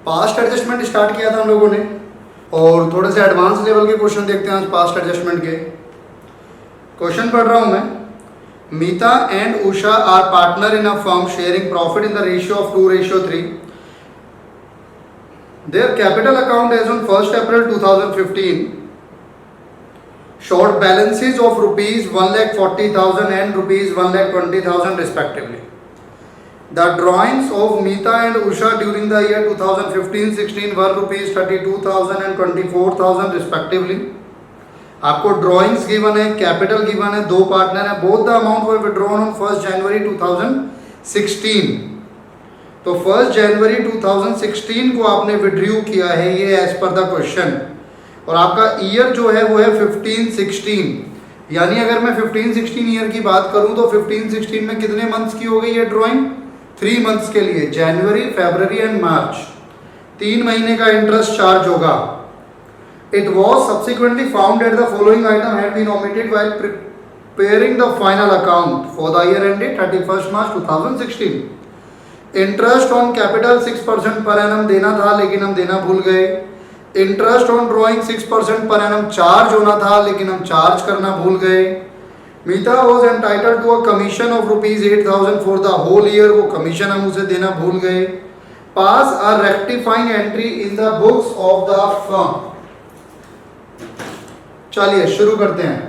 Past adjustment start किया था हम लोगों ने और थोड़े से एडवांस लेवल के क्वेश्चन देखते हैं आज पास्ट एडजस्टमेंट के। क्वेश्चन पढ़ रहा हूं मैं। Meeta and Usha are partner in a firm sharing profit in the ratio of 2:3। Their capital account as on 1st April 2015 showed balances of rupees 1,40,000 and rupees 1,20,000 respectively. The drawings of Meeta and Usha during the year 2015-16 were rupees 32,000 and 24,000 respectively. आपको drawings given है, capital given है, दो partner है, both the amount were withdrawn on 1 जनवरी 2016। तो 1 जनवरी 2016 को आपने withdrew किया है, ये एज पर द क्वेश्चन। और आपका ईयर जो है वो है 15-16, यानी अगर मैं 15-16 ईयर की बात करूं तो 15-16 में कितने मंथ्स की हो गई ये ड्राइंग? 3 मंथ्स के लिए, जनवरी, फरवरी एंड मार्च, 3 महीने का इंटरेस्ट चार्ज होगा। It was subsequently found that the following item had been omitted while preparing the final account for the year ended 31st March 2016. Interest on capital 6% per annum देना था लेकिन हम देना भूल गए। Interest on drawing 6% per annum charge होना था लेकिन हम चार्ज करना भूल गए। Meeta was entitled to a commission of rupees 8,000 for the whole year, वो कमीशन हम उसे देना भूल गए। Pass a rectifying entry in the books of the firm. चलिए शुरू करते हैं।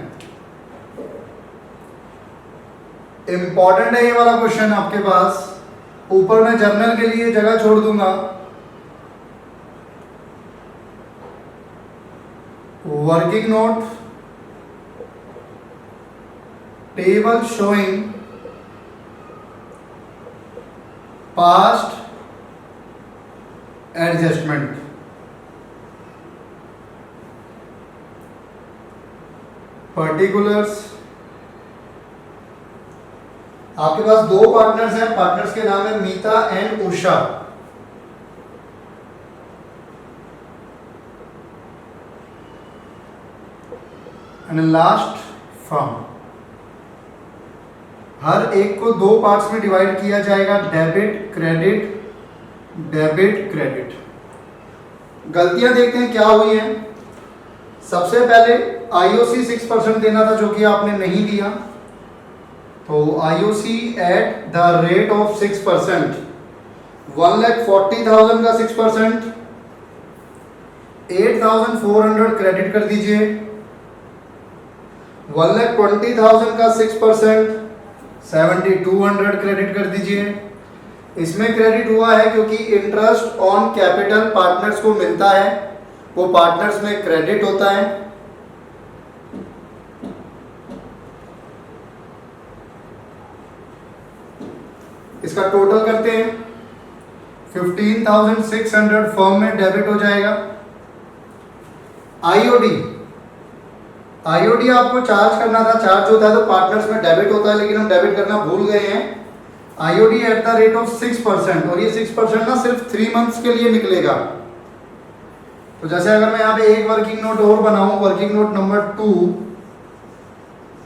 इंपॉर्टेंट है ये वाला क्वेश्चन आपके पास। ऊपर मैं जर्नल के लिए जगह छोड़ दूंगा। Working note, table showing past adjustment. Particulars, आपके पास दो पार्टनर्स हैं, पार्टनर्स के नाम है Meeta and Usha. And last firm. हर एक को दो पार्ट्स में डिवाइड किया जाएगा, डेबिट क्रेडिट, डेबिट क्रेडिट। गलतियां देखते हैं क्या हुई हैं। सबसे पहले आईओसी 6% देना था जो कि आपने नहीं दिया, तो IOC eight the rate of 6%, 1,40,000 का 6%, 8,400 क्रेडिट कर दीजिए। 1,20,000 का 6%, 7,200 क्रेडिट कर दीजिए। इसमें क्रेडिट हुआ है क्योंकि इंटरेस्ट ऑन कैपिटल पार्टनर्स को मिलता है, वो पार्टनर्स में क्रेडिट होता है। इसका टोटल करते हैं, 15,600 फर्म में डेबिट हो जाएगा। आईओडी, आईओडी आपको चार्ज करना था, चार्ज होता है तो पार्टनर्स में डेबिट होता है लेकिन हम डेबिट करना भूल गए हैं। IOD eight the rate of 6%, और ये 6% ना सिर्फ 3 मंथ्स के लिए निकलेगा। तो जैसे अगर मैं यहाँ पे एक वर्किंग नोट और बनाऊं, working note number 2,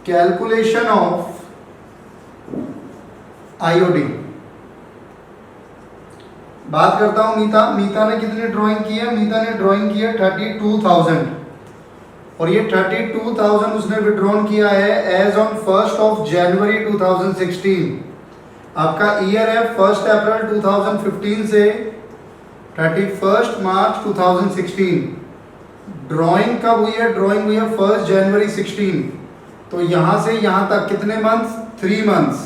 calculation of IOD. बात करता हूं मीता ने कितनी ड्राइंग की है? मीता ने ड्राइंग की है 32,000, और ये 32,000 उसने विड्रॉन किया है एज ऑन 1 जनवरी 2016। आपका ईयर है 1 अप्रैल 2015 से 31 मार्च 2016। ड्राइंग कब हुई है? ड्राइंग हुई है 1 जनवरी 16। तो यहां से यहां तक कितने मंथ्स? 3 मंथ्स।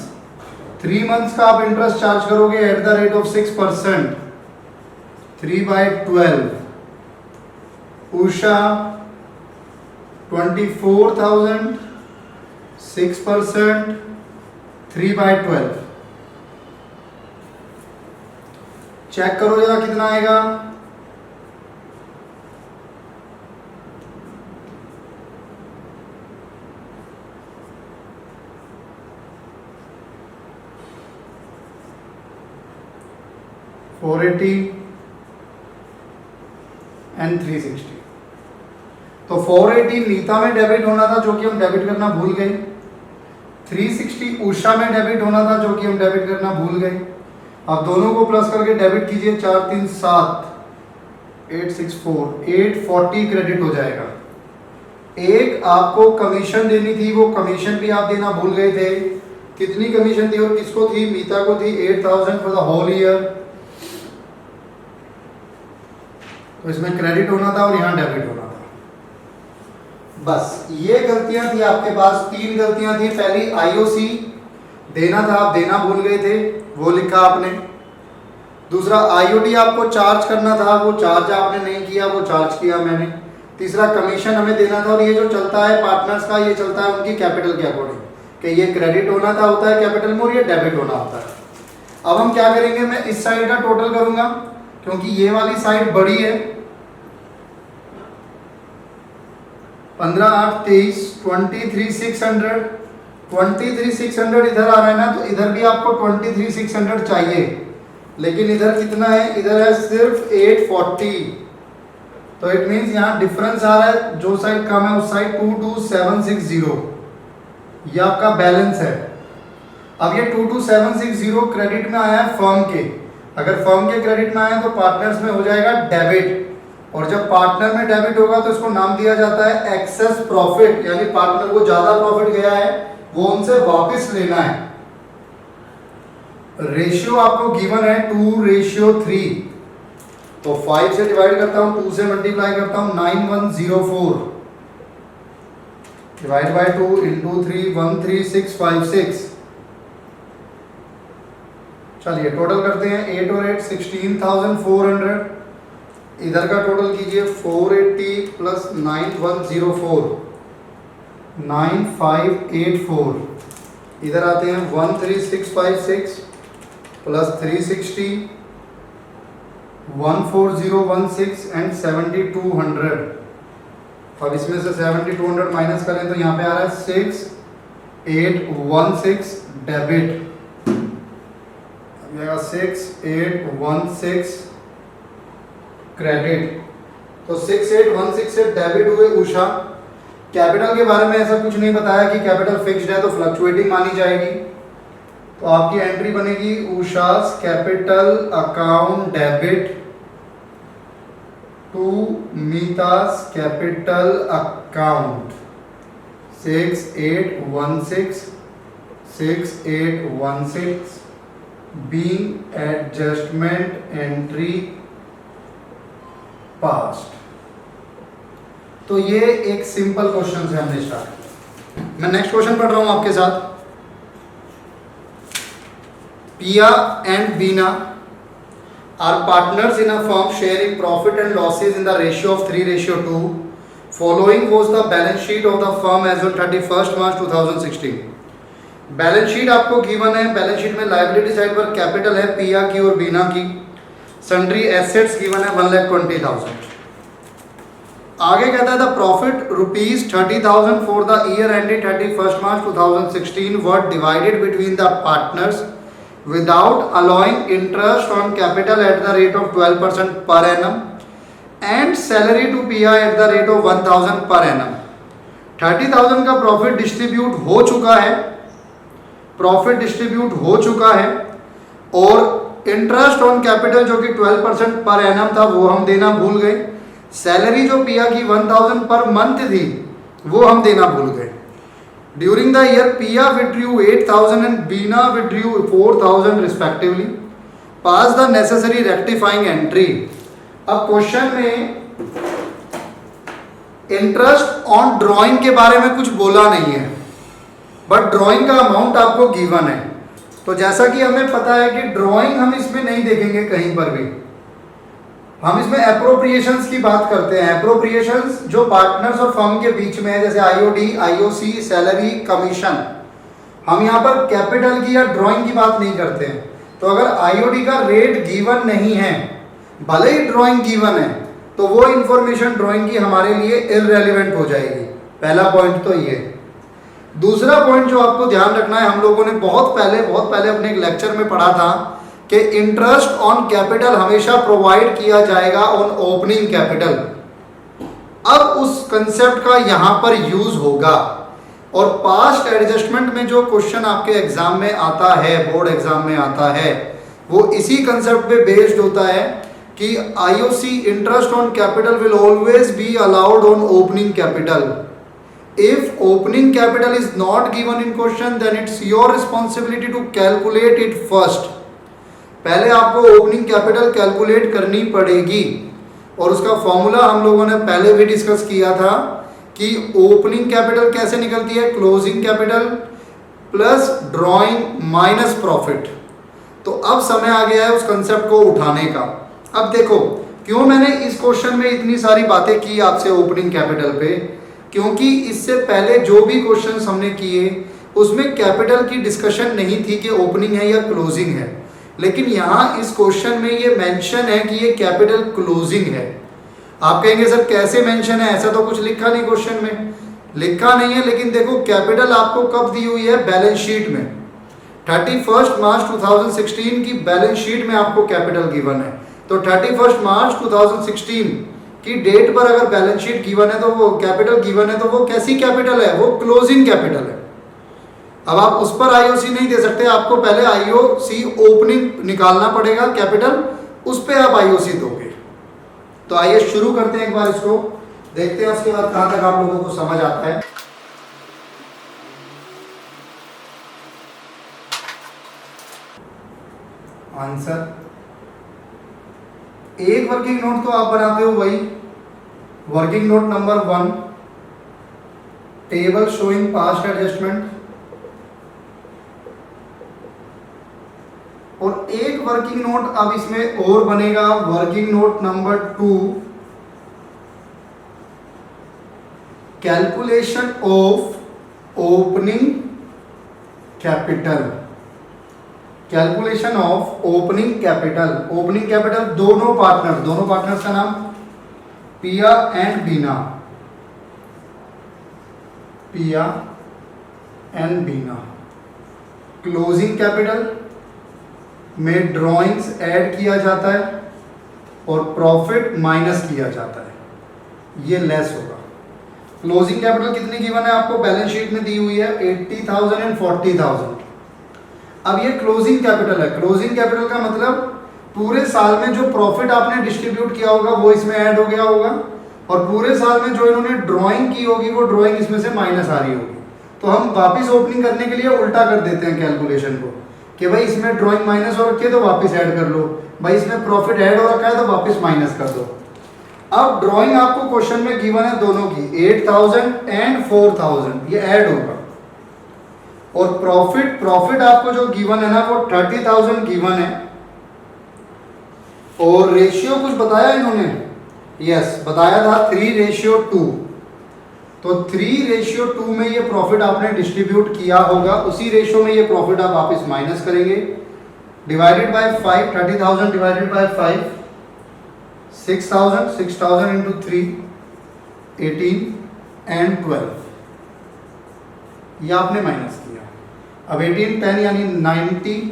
3 मंथ्स का आप इंटरेस्ट चार्ज करोगे at the rate of 6%, 3/12। Usha 24,000, 6%, 3/12। Check करो जरा कितना आएगा। $480 एंड 360। तो 480 मीता में डेबिट होना था जो कि हम डेबिट करना भूल गए। 360 उषा में डेबिट होना था जो कि हम डेबिट करना भूल गए। अब दोनों को प्लस करके डेबिट कीजिए, 4 3 7, 840 क्रेडिट हो जाएगा। एक आपको कमीशन देनी थी, वो कमीशन भी आप देना भूल गए थे। कितनी कमीशन थी और किसको थी? मीता को थी 8000 फॉर द होल ईयर। तो इसमें क्रेडिट होना था और यहाँ डेबिट होना था। बस ये गलतियां थी आपके पास, 3 गलतियां थी। पहली आईओसी देना था, आप देना भूल गए थे, वो लिखा आपने। दूसरा आईओडी आपको चार्ज करना था, वो चार्ज आपने नहीं किया, वो चार्ज किया मैंने। तीसरा कमीशन हमें देना था, और ये जो चलता है पार्टनर्स का, ये चलता है उनकी कैपिटल के अकॉर्डिंग कि ये क्रेडिट होना था होता है कैपिटल में और ये डेबिट होना होता है। अब हम क्या करेंगे, मैं इस साइड का टोटल करूंगा क्योंकि ये वाली साइड बड़ी है। 15 8 23 23,600 23,600 इधर आ रहा है ना, तो इधर भी आपको 23,600 चाहिए, लेकिन इधर कितना है? इधर है सिर्फ 840। तो इट मींस यहाँ डिफरेंस आ रहा है, जो साइड कम है उस साइड 22760, ये आपका बैलेंस है। अब ये 22760 क्रेडिट में आया है फर्म के। अगर फर्म के क्रेडिट में आया तो पार्टनर्स में हो जाएगा डेबिट, और जब पार्टनर में डेबिट होगा तो इसको नाम दिया जाता है एक्सेस प्रॉफिट, यानी पार्टनर को ज्यादा प्रॉफिट गया है, वो उनसे वापस लेना है। रेशियो आपको गिवन है 2:3, तो 5 से डिवाइड करता हूं, 2 से मल्टीप्लाई करता हूं, 9104 डिवाइड बाय 2 इंटू 3 13656। चलिए टोटल करते हैं, 8 और 8 16,400। इधर का टोटल कीजिए, 480 प्लस 9104 9584। इधर आते हैं 13656 प्लस 360 14016 एंड 7200। अब इसमें से 7200 माइनस करें तो यहाँ पे आ रहा है 6816 डेबिट, 6816 क्रेडिट। तो 6816 से डेबिट हुए उषा। कैपिटल के बारे में ऐसा कुछ नहीं बताया कि कैपिटल फिक्स्ड है तो फ्लक्चुएटिंग मानी जाएगी। तो आपकी एंट्री बनेगी Usha's capital account debit to Meeta's capital account 6816 being adjustment entry past। तो ये एक सिंपल क्वेश्चन से हमने स्टार्ट। मैं नेक्स्ट क्वेश्चन पढ़ रहा हूं आपके साथ। Piya and Bina are partners in a firm sharing profit and losses in the ratio of 3:2. Following was the balance sheet of the firm as on 31st March 2016। Balance sheet आपको given है। Balance sheet में liability side पर capital है पिया की और बीना की। Sundry assets given है 1,20,000। आगे कहता है the profit ₹30,000 for the year ended 31st March 2016 were divided between the partners without allowing interest on capital at the rate of 12% per annum and salary to PI at the rate of 1,000 per annum। 30,000 का profit distribute हो चुका है, और interest on capital जो कि 12% per annum था वो हम देना भूल गए। सैलरी जो पिया की 1,000 पर मंथ थी वो हम देना भूल गए। During the year, Pia withdrew 8,000 and Beena withdrew 4,000 respectively. Pass the necessary rectifying entry। अब क्वेश्चन में इंटरेस्ट ऑन ड्रॉइंग के बारे में कुछ बोला नहीं है, बट ड्रॉइंग का अमाउंट आपको गिवन है। तो जैसा कि हमें पता है कि ड्रॉइंग हम इसमें नहीं देखेंगे कहीं पर भी, हम इसमें एप्रोप्रिएशंस की बात करते हैं। एप्रोप्रिएशंस जो पार्टनर्स और फर्म के बीच में है, जैसे आईओडी, आईओसी, सैलरी, कमीशन। हम यहाँ पर कैपिटल की या ड्राइंग की बात नहीं करते हैं। तो अगर आईओडी का रेट गिवन नहीं है, भले ही ड्राइंग गिवन है, तो वो इंफॉर्मेशन ड्राइंग की हमारे लिए इररेलेवेंट हो जाएगी। पहला पॉइंट तो ये। दूसरा पॉइंट जो आपको ध्यान रखना है, हम लोगों ने बहुत पहले अपने एक लेक्चर में पढ़ा था कि इंटरेस्ट ऑन कैपिटल हमेशा प्रोवाइड किया जाएगा ऑन ओपनिंग कैपिटल। अब उस कंसेप्ट का यहां पर यूज होगा, और पास्ट एडजस्टमेंट में जो क्वेश्चन आपके एग्जाम में आता है, बोर्ड एग्जाम में आता है, वो इसी कंसेप्ट पे बेस्ड होता है कि IOC interest on capital will always be allowed on opening capital. If opening capital is not given in question, then it's your responsibility to calculate it first. पहले आपको ओपनिंग कैपिटल कैलकुलेट करनी पड़ेगी और उसका formula हम लोगों ने पहले भी डिस्कस किया था कि ओपनिंग कैपिटल कैसे निकलती है, closing capital plus drawing minus profit. तो अब समय आ गया है उस कंसेप्ट को उठाने का. अब देखो क्यों मैंने इस क्वेश्चन में इतनी सारी बातें की आपसे ओपनिंग कैपिटल पे, क्योंकि इससे पहले जो भी क्वेश्चंस हमने किए उसमें कैपिटल की डिस्कशन नहीं थी कि ओपनिंग है या क्लोजिंग है. लेकिन यहाँ इस क्वेश्चन में ये मेंशन है कि ये कैपिटल क्लोजिंग है. आप कहेंगे सर कैसे मेंशन है, ऐसा तो कुछ लिखा नहीं क्वेश्चन में. लिखा नहीं है, लेकिन देखो कैपिटल आपको कब दी हुई है, बैलेंस शीट में. 31 मार्च 2016 की बैलेंस शीट में आपको कैपिटल गिवन है. तो 31 मार्च 2016 की डेट पर अगर बैलेंस शीट गिवन है तो वो कैपिटल गिवन है, तो वो कैसी कैपिटल है, वो क्लोजिंग कैपिटल है. अब आप उस पर आईओसी नहीं दे सकते, आपको पहले आईओसी ओपनिंग निकालना पड़ेगा कैपिटल, उस पे आप आईओसी दोगे. तो आइए शुरू करते हैं, एक बार इसको देखते हैं, उसके बाद कहां तक आप लोगों को समझ आता है. आंसर एक वर्किंग नोट तो आप बनाते हो वही, working note number 1, table showing past adjustment. और एक वर्किंग नोट अब इसमें और बनेगा, working note number 2, calculation of opening capital. Calculation of opening capital. Opening capital दोनों पार्टनर्स का नाम पिया एंड बीना. पिया एंड बीना. क्लोजिंग कैपिटल में ड्रॉइंग्स ऐड किया जाता है और प्रॉफिट माइनस किया जाता है, ये लेस होगा. क्लोजिंग कैपिटल कितनी गिवन है आपको, बैलेंस शीट में दी हुई है 80,000 एंड 40,000. अब ये क्लोजिंग कैपिटल है. क्लोजिंग कैपिटल का मतलब पूरे साल में जो प्रॉफिट आपने डिस्ट्रीब्यूट किया होगा वो इसमें ऐड हो गया होगा, और पूरे साल में जो इन्होंने ड्राइंग की होगी वो ड्राइंग इसमें से माइनस आ रही होगी. तो हम वापस ओपनिंग करने के लिए उल्टा कर देते हैं कैलकुलेशन को कि भाई इसमें ड्राइंग माइनस हो रखी है तो वापस ऐड कर लो, भाई इसमें प्रॉफिट ऐड हो रखा है तो वापस माइनस कर दो. अब ड्राइंग आपको क्वेश्चन में गिवन है दोनों की, 8,000 एंड 4,000, ये ऐड होगा. और प्रॉफिट आपको जो गिवन है ना वो 30,000 गिवन है. और रेशियो कुछ बताया इन्होंने, यस बताया था 3:2. तो 3:2 में ये प्रॉफिट आपने डिस्ट्रीब्यूट किया होगा, उसी रेशियो में ये प्रॉफिट आप वापस माइनस करेंगे. Divided by 5, 30,000 divided by 5, 6,000 into 3, 18 and 12, ये आपने माइनस किया. अब 18 10 यानी 70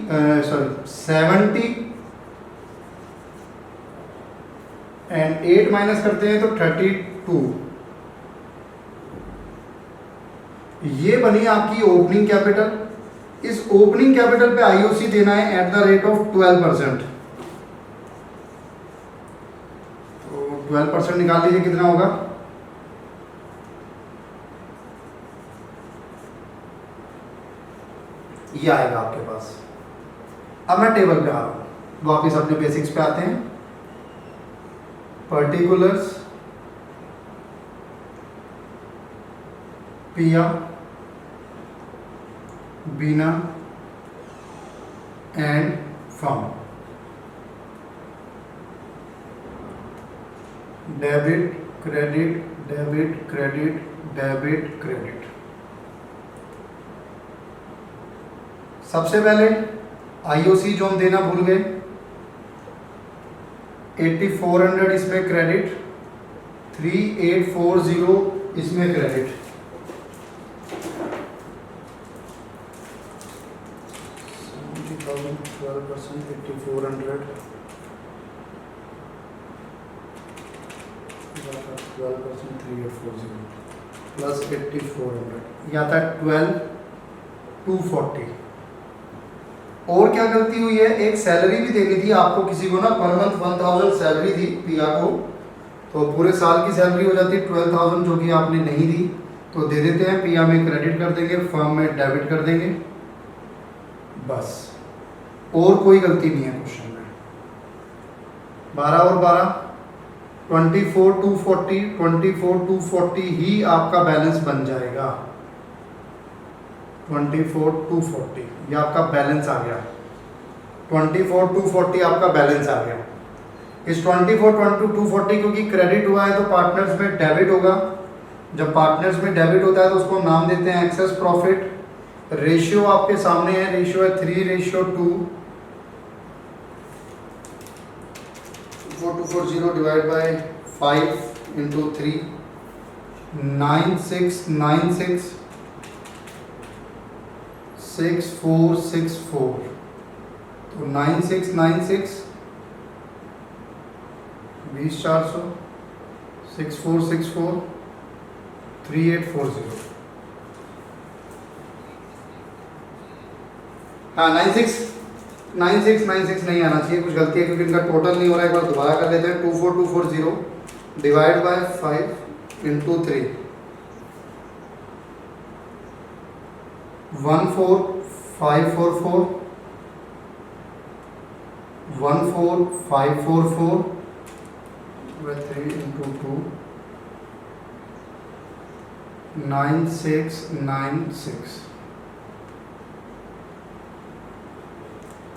एंड 8 माइनस करते हैं तो 32. ये बनी आपकी ओपनिंग कैपिटल. इस ओपनिंग कैपिटल पे आईओसी देना है एट द रेट ऑफ 12%. तो 12% निकाल लीजिए कितना होगा, ये आएगा आपके पास. अब मैं टेबल पे आ रहा हूँ, वापिस अपने बेसिक्स पे आते हैं. Particulars, Piya, Bina and firm. Debit credit, debit credit, debit credit. सबसे पहले आईओसी जो हम देना भूल गए, 8400 इसमें क्रेडिट, 3840 इसमें क्रेडिट. प्लस 8400 या था 12,240. और क्या गलती हुई है, एक सैलरी भी देनी थी आपको किसी को ना, पर मंथ 1000 सैलरी थी पिया को, तो पूरे साल की सैलरी हो जाती 12,000 जो कि आपने नहीं दी, तो दे देते हैं, पिया में क्रेडिट कर देंगे, फर्म में डेबिट कर देंगे, बस और कोई गलती नहीं है क्वेश्चन में। 12 और 12 24,240 ही आपका बैलेंस बन जाएगा। 24,240 ये आपका बैलेंस आ गया, 24,240 आपका बैलेंस आ गया। इस 24,240 क्योंकि क्रेडिट हुआ है तो पार्टनर्स में डेबिट होगा। जब पार्टनर्स में डेबिट होता है तो उसको नाम देते हैं एक्सेस प्रॉफिट। रेशियो आपके सामने है, रेशियो है 3:2। 4240 डिवाइड बाय 5 इंटू 3, 9696 6464, तो 9696 20,400 6464 3840। हाँ 9696 नहीं आना चाहिए, कुछ गलती है क्योंकि इनका टोटल नहीं हो रहा है। एक बार दोबारा कर लेते हैं। 24240 डिवाइड बाय 5 इंटू 3, 14544 14544 3 इंटू 2 9696।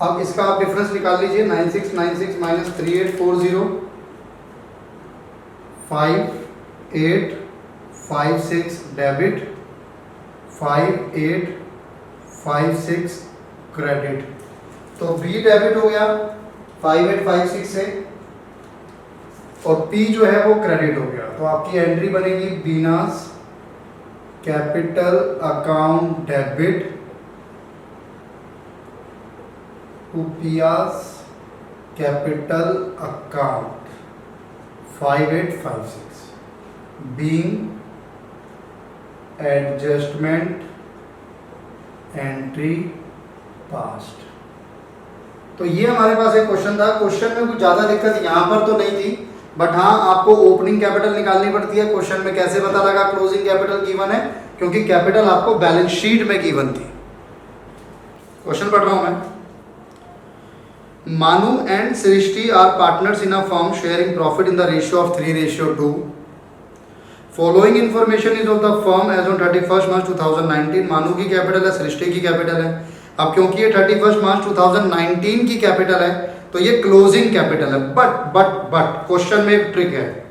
अब इसका आप डिफरेंस निकाल लीजिए। 9696 माइनस 3840 5856 डेबिट 5856 क्रेडिट, तो बी डेबिट हो गया 5856 से और पी जो है वो क्रेडिट हो गया। तो आपकी एंट्री बनेगी बीनास कैपिटल अकाउंट डेबिट टू पियास capital account 5856 being adjustment entry past. तो ये हमारे पास एक क्वेश्चन था। क्वेश्चन में कुछ ज़्यादा दिक्कत यहाँ पर तो नहीं थी, बट हाँ आपको ओपनिंग कैपिटल निकालनी पड़ती है। क्वेश्चन में कैसे पता लगा क्लोजिंग कैपिटल गिवन है, क्योंकि कैपिटल आपको बैलेंस शीट में गिवन थी। क्वेश्चन पढ़ रहा हूं मैं। Manu and Srishti are partners in a firm sharing profit in the ratio of 3:2. Following information is of the firm as on 31st March 2019. मानू की कैपिटल है, सृष्टि की कैपिटल है। अब क्योंकि ये 31st मार्च 2019 की कैपिटल है तो ये क्लोजिंग कैपिटल है। बट क्वेश्चन में एक ट्रिक है।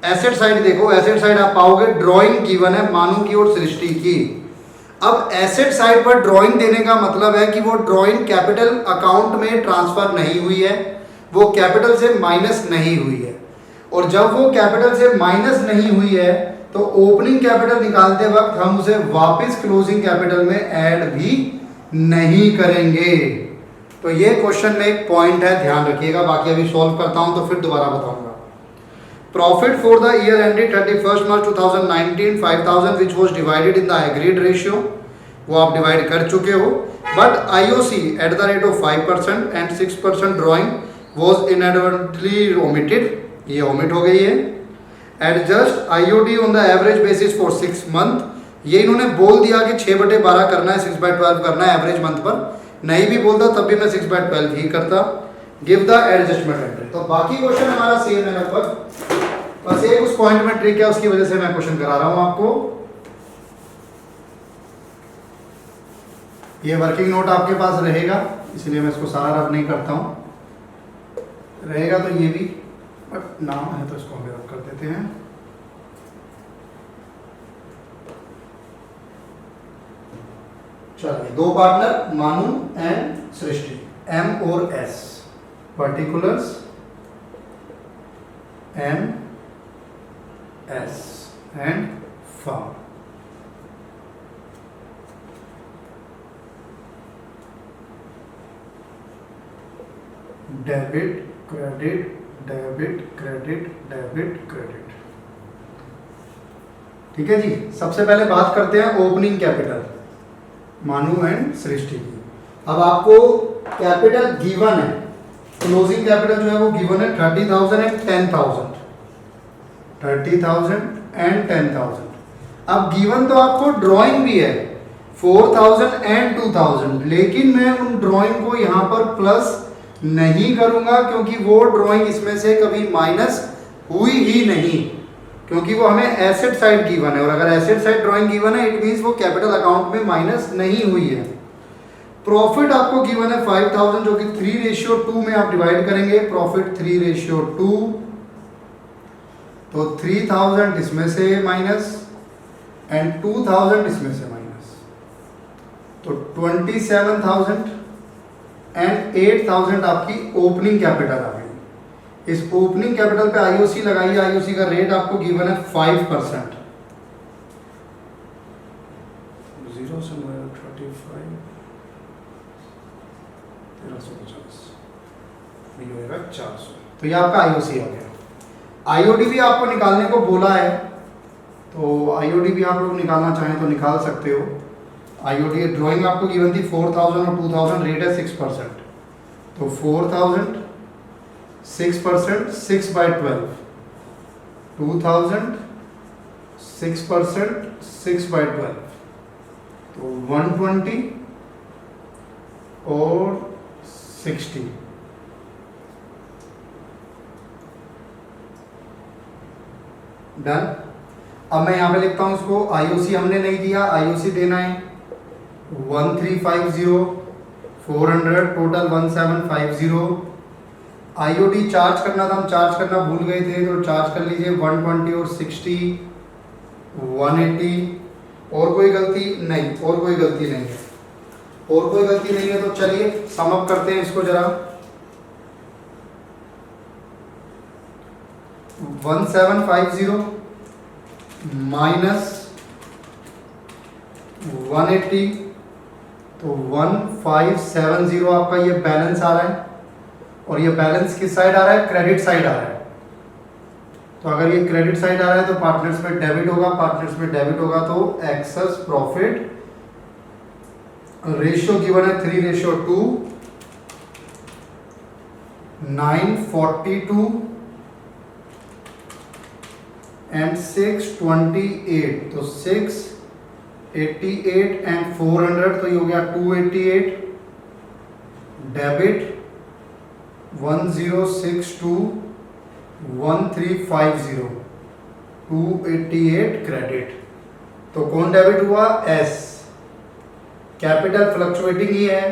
एसेट साइड देखो, एसेट साइड आप पाओगे ड्राइंग गिवन है मानू की और सृष्टि की। अब एसेट साइड पर ड्राइंग देने का मतलब है कि वो ड्राइंग कैपिटल अकाउंट में ट्रांसफर नहीं हुई है, वो कैपिटल से माइनस नहीं हुई है। और जब वो कैपिटल से माइनस नहीं हुई है तो ओपनिंग कैपिटल निकालते वक्त हम उसे वापस क्लोजिंग कैपिटल में ऐड भी नहीं करेंगे। तो ये क्वेश्चन में एक पॉइंट है, ध्यान रखिएगा। बाकी अभी सॉल्व करता हूं तो फिर दोबारा बताऊंगा। Profit for the year ended 31st March 2019 5,000 which was divided in the agreed ratio, वो आप डिवाइड कर चुके हो। But IOC at the rate of 5% and 6% drawing was inadvertently omitted, ये omit हो गई है। Adjust IOD on the average basis for 6 month, ये इन्होंने बोल दिया कि 6/12 करना है, 6/12 करना है एवरेज मंथ पर। नहीं भी बोलता तब भी मैं 6/12 ही करता। Give the adjustment entry. तो बाकी क्वेश्चन हमारा सेम है लगभग, बस एक उस पॉइंट में ट्रिक है, उसकी वजह से मैं क्वेश्चन करा रहा हूं आपको। ये वर्किंग नोट आपके पास रहेगा, इसलिए मैं इसको सारा रब नहीं करता हूं। रहेगा तो ये भी, बट नाम है तो इसको हम रब कर देते हैं। चलिए, दो partner Manu and Srishti, M और S, particulars M S and firm. Debit credit debit credit debit credit. ठीक है जी। सबसे पहले बात करते हैं opening capital Manu and Srishti की। अब आपको कैपिटल गिवन है, क्लोजिंग कैपिटल जो है वो गिवन है 30,000 एंड 10,000, 30,000 एंड 10,000। अब गिवन तो आपको ड्राइंग भी है 4,000 एंड 2,000, लेकिन मैं उन ड्राइंग को यहाँ पर प्लस नहीं करूंगा क्योंकि वो ड्राइंग इसमें से कभी माइनस हुई ही नहीं, क्योंकि वो हमें एसेट साइड गिवन है, और अगर एसेट साइड ड्राइंग गिवन है इट मींस वो कैपिटल अकाउंट में माइनस नहीं हुई है। प्रॉफिट आपको गिवन है 5,000 जो कि 3:2 में आप डिवाइड करेंगे, प्रॉफिट 3:2, तो 3,000 इसमें से माइनस एंड 2,000 इसमें से माइनस, तो 27,000 एंड 8,000 आपकी ओपनिंग कैपिटल आ गई। इस ओपनिंग कैपिटल पे आईओसी लगाइए, आईओसी का रेट आपको गिवन है 5%, 0 से 35, 1350, ये होगा 400, तो ये आपका आईओसी आ गया। आईओडी भी आपको निकालने को बोला है, तो आईओडी भी आप लोग निकालना चाहें तो निकाल सकते हो। आईओडी ड्राइंग आपको गिवन थी 4,000 और 2,000, रेट है 6%, तो 4,000 6%, 6/12, 2,000 6%, 6/12, तो 120 और 60। डन। अब मैं यहाँ पे लिखता हूँ इसको, आईओसी हमने नहीं दिया, आईओसी देना है 1350, 400, टोटल 1750। आईओडी चार्ज करना था, हम चार्ज करना भूल गए थे, तो चार्ज कर लीजिए 120 और 60, 180। और कोई गलती नहीं, और कोई गलती नहीं है, और कोई गलती नहीं है, तो चलिए सम अप करते हैं इसको जरा। 1750 माइनस 180, तो 1570 आपका ये बैलेंस आ रहा है, और ये बैलेंस किस साइड आ रहा है, क्रेडिट साइड आ रहा है। तो अगर ये क्रेडिट साइड आ रहा है तो पार्टनर्स में डेबिट होगा, पार्टनर्स में डेबिट होगा तो एक्सेस प्रॉफिट, रेशियो गिवन है 3:2, 942 एंड 628, तो 688 एंड 400, तो ये हो गया 288, डेबिट 1062 1350, 288 क्रेडिट। तो कौन डेबिट हुआ, एस। कैपिटल फ्लक्चुएटिंग ही है,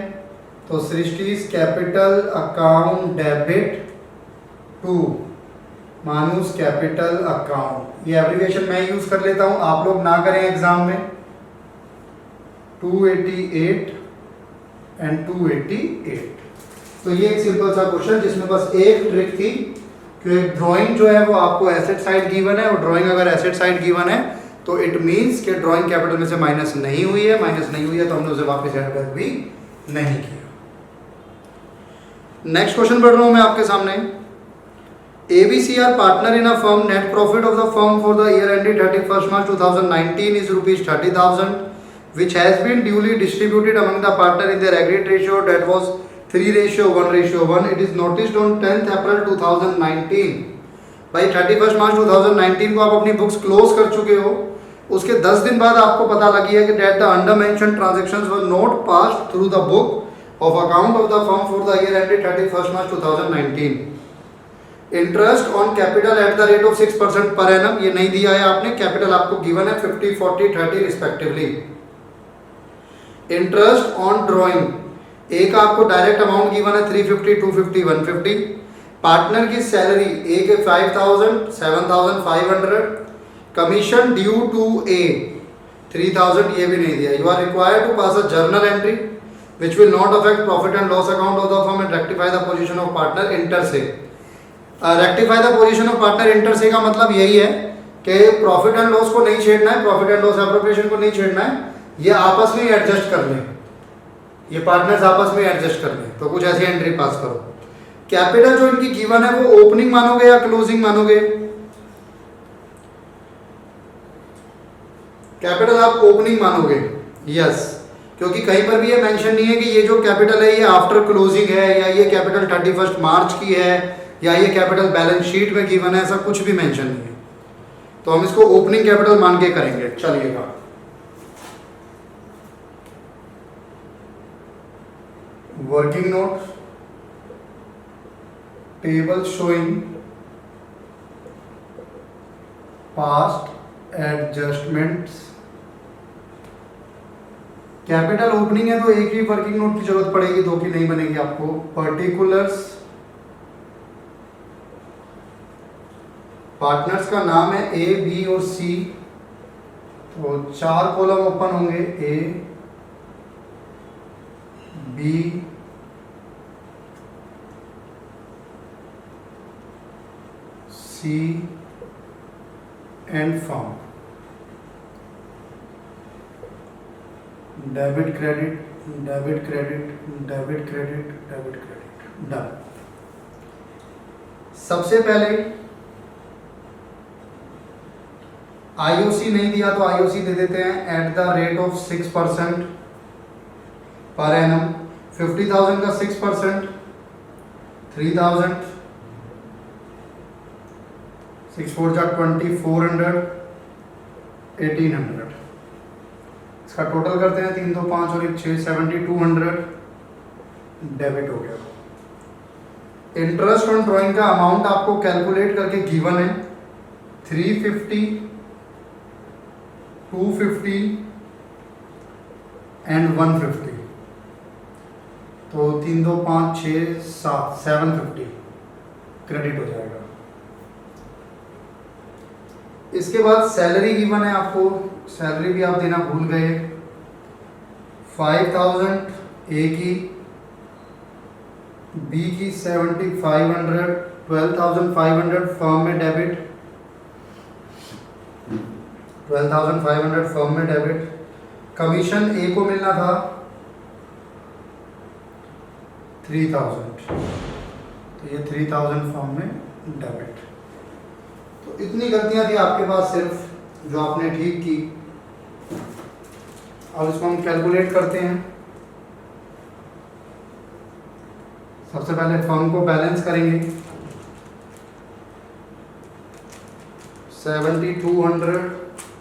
तो सृष्टिस कैपिटल अकाउंट डेबिट टू मानुस कैपिटल अकाउंट। ये एब्रिविएशन मैं यूज कर लेता हूं, आप लोग ना करें एग्जाम में। 288 एंड 288। तो ये एक सिंपल सा क्वेश्चन जिसमें बस एक ट्रिक थी कि ड्राइंग जो है वो आपको एसेट साइड गिवन है, और ड्राइंग अगर एसेट साइड गिवन है तो इट मींस कि ड्राइंग कैपिटल में से माइनस नहीं हुई है, माइनस नहीं हुई है तो हमने उसे वापस ऐड बैक भी नहीं किया। नेक्स्ट क्वेश्चन पढ़ रहा हूं मैं आपके सामने। ABC are partner in a firm. Net profit of the firm for the year ended 31st March 2019 is rupees 30,000, which has been duly distributed among the partner in their agreed ratio, that was 3:1:1. It is noticed on 10th April 2019. भाई 31st March 2019 को आप अपनी books close कर चुके हो, उसके 10 दिन बाद आपको पता लगी है कि that the under mentioned transactions were not passed through the book of account of the firm for the year ended 31st March 2019. Interest on capital eight the rate of 6% per annum, ये नहीं दिया है आपने। Capital आपको given है 50, 40, 30 respectively. Interest on drawing, एक आपको direct amount given है 350, 250, 150। पार्टनर की सैलरी, ए के 5,000, 7,500। कमीशन ड्यू टू ए 3,000, ये भी नहीं दिया। You are required to pass a journal entry which will not affect profit and loss account of the firm and rectify the position of partner inter se. Rectify the position of partner inter se का मतलब यही है कि profit and loss को नहीं छेड़ना है, profit and loss appropriation को नहीं छेड़ना है, ये आपस में ही एडजस्ट कर लें, ये पार्टनर्स आपस में एडजस्ट कर लें। तो कुछ ऐसी एंट्री पास करो। कैपिटल जो इनकी गिवन है वो ओपनिंग मानोगे या क्लोजिंग मानोगे? कैपिटल आप ओपनिंग मानोगे, यस। क्योंकि कहीं पर भी ये मेंशन नहीं है कि ये जो कैपिटल है ये आफ्टर क्लोजिंग है, या ये कैपिटल 31 मार्च की है, या ये कैपिटल बैलेंस शीट में गिवन है, ऐसा कुछ भी मेंशन नहीं है। तो हम इसको ओपनिंग कैपिटल मान के करेंगे। चलिएगा, working note, table showing past adjustments. Capital opening है तो एक ही वर्किंग नोट की जरूरत पड़ेगी, दो की नहीं बनेगी आपको। पर्टिकुलर्स, पार्टनर्स का नाम है ए, बी और सी, तो 4 कॉलम ओपन होंगे, A, B, C and firm. Debit credit, debit credit, debit credit, debit credit, done. सबसे पहले आईओसी नहीं दिया तो आईओसी दे देते हैं eight the rate of 6% per annum. 50,000 का 6%, 3,000, 6 4 जा 20, 400, 1800। इसका टोटल करते हैं, 3 2 5 और 1 6, 7200 डेबिट हो गया। इंटरेस्ट ऑन ड्राइंग का अमाउंट आपको कैलकुलेट करके गिवन है 350, 250 एंड 150। तो 3 2 5 6 7, 750 क्रेडिट हो जाएगा। इसके बाद सैलरी गिवन है आपको, सैलरी भी आप देना भूल गए। 5,000 ए की, बी की 7,500, 12,500 फर्म में डेबिट, 12,500 फर्म में डेबिट। कमीशन ए को मिलना था 3,000, तो ये 3,000 फर्म में डेबिट। तो इतनी गलतियां थी आपके पास सिर्फ, जो आपने ठीक की। अब इसको हम कैलकुलेट करते हैं। सबसे पहले फर्म को बैलेंस करेंगे। 7,200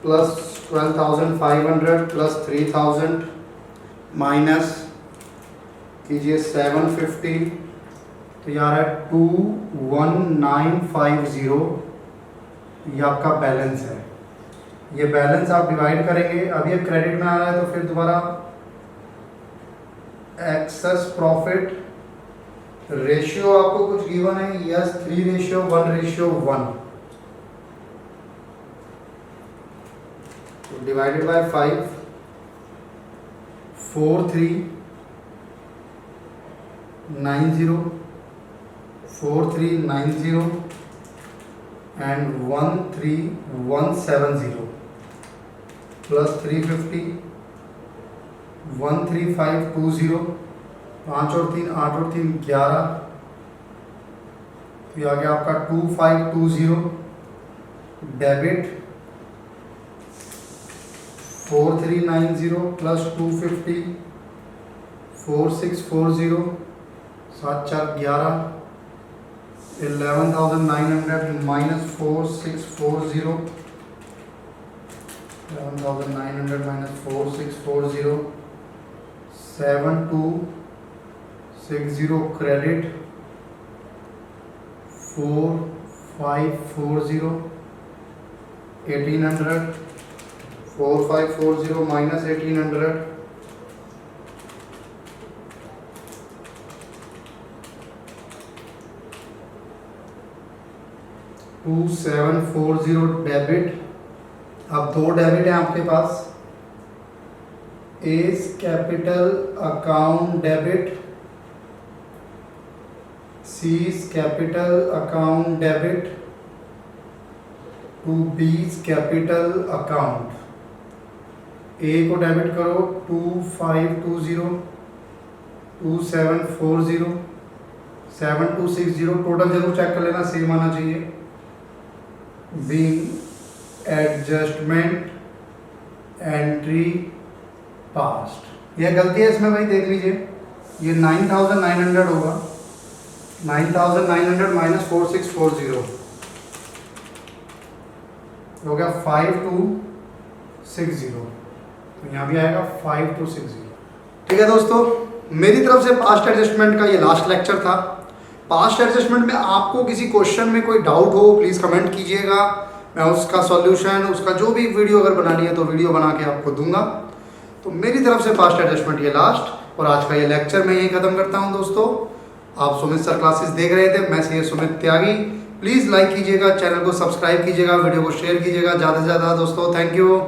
प्लस 12,500 प्लस 3,000 माइनस कीजिए 750, तो यार है 21950। ये आपका बैलेंस है। ये बैलेंस आप डिवाइड करेंगे। अब ये क्रेडिट में आ रहा है तो फिर दोबारा एक्सेस प्रॉफिट रेशियो आपको कुछ गिवन है, यस 3:1:1, तो डिवाइडेड बाय 5, 4390, 4390 and 13170 plus 350, 13520, 5 और 3 8 और 3 11, तो ये आ गया आपका 2520 debit. 4390 plus 250, 4640, 7 4 11, 11,900 minus 4640, 11,900 minus 4640, 7260 credit, 4540, 1800, 4540 minus 1800, 2740 debit. अब 2 डेबिट है आपके पास, A's capital account debit, C's capital account debit to B's capital account. A को डेबिट करो 2520, 2740, 7260, टोटल जरूर चेक कर लेना, सेम आना चाहिए। Being adjustment entry past. यह गलती है इसमें भाई, देख लीजिए, ये 9900 होगा, 9900 माइनस 4640 हो गया 5260, तो यहाँ भी आएगा 5260। ठीक है दोस्तों, मेरी तरफ से पास्ट एडजस्टमेंट का ये लास्ट लेक्चर था। पास्ट एडजस्टमेंट में आपको किसी क्वेश्चन में कोई डाउट हो प्लीज़ कमेंट कीजिएगा, मैं उसका सॉल्यूशन, उसका जो भी वीडियो अगर बनानी है तो वीडियो बना के आपको दूंगा। तो मेरी तरफ से पास्ट एडजस्टमेंट ये लास्ट, और आज का ये लेक्चर मैं यहीं ख़त्म करता हूँ दोस्तों। आप सुमित सर क्लासेस देख रहे थे, मैं से सुमित त्यागी। प्लीज़ लाइक कीजिएगा, चैनल को सब्सक्राइब कीजिएगा, वीडियो को शेयर कीजिएगा ज़्यादा से ज़्यादा दोस्तों। Thank you.